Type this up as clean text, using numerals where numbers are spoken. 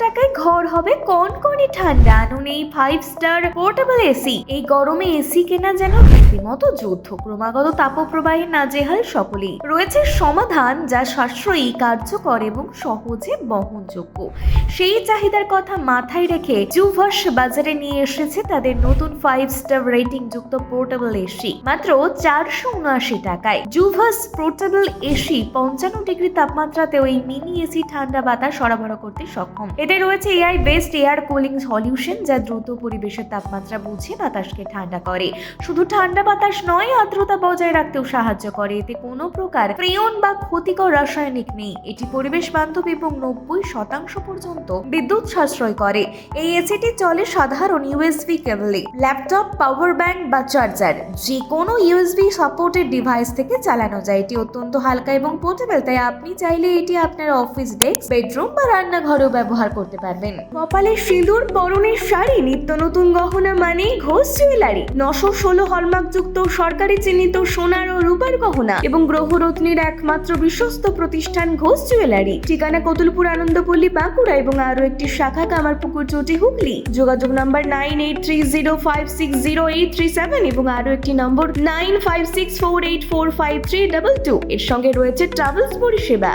টাকায় ঘর হবে কনকনে ঠান্ডা। আনুন এই 5 স্টার পোর্টেবল এসি। এই গরমে এসি কেনা যেন রীতিমতো যুদ্ধ। ক্রমাগত তাপপ্রবাহে নাজেহাল সকলেই। রয়েছে সমাধান যা সাশ্রয়ী, কার্যকর এবং সহজে বহনযোগ্য। সেই চাহিদার কথা মাথায় রেখে জুভাস বাজারে নিয়ে এসেছে তাদের নতুন 5 স্টার রেটিং যুক্ত পোর্টেবল এসি মাত্র 479 টাকায়। জুভাস পোর্টেবল এসি 55 ডিগ্রি তাপমাত্রাতেও এই মিনি এসি ঠান্ডা বাতাস সরবরাহ করতে সক্ষম। এতে রয়েছে AI based air cooling solution যা দ্রুত পরিবেশের তাপমাত্রা বুঝে বাতাসকে ঠান্ডা করে। শুধু ঠান্ডা বাতাস নয়, আর্দ্রতা বজায় রাখতেও সাহায্য করে। এতে কোনো প্রকার ফ্রিয়ন বা ক্ষতিকর রাসায়নিক নেই। এটি পরিবেশ বান্ধব এবং 90% পর্যন্ত বিদ্যুৎ সাশ্রয় করে। এই এসিটি চলে সাধারণ ইউএসবি কেবলে, ল্যাপটপ, পাওয়ার ব্যাংক বা চার্জার। যে কোনো ইউএসবি সাপোর্টেড ডিভাইস থেকে চালানো যায়। এটি অত্যন্ত হালকা এবং পোর্টেবল, তাই আপনি চাইলে এটি আপনার অফিস ডেস্ক, বেডরুম বা রান্নাঘরেও ব্যবহার করতে পারবেন। কপালে সিঁদুর, পরনের শাড়ি, নিত্য নতুন গহনা মানে ঘোষ জুয়েলারি। 916 হলমার্কযুক্ত সরকারি চিহ্নিত সোনার ও রূপার গহনা এবং গ্রহরত্নের একমাত্র বিশ্বস্ত প্রতিষ্ঠান ঘোষ জুয়েলারি। ঠিকানা কতুলপুর, আনন্দপল্লী, বাঁকুড়া এবং আরও একটি শাখা কামারপুকুর, চটি, হুগলি। যোগাযোগ নম্বর 9830560837 এবং আরও একটি নম্বর 9564845322। এর সঙ্গে রয়েছে ট্রাভেলস পরিষেবা।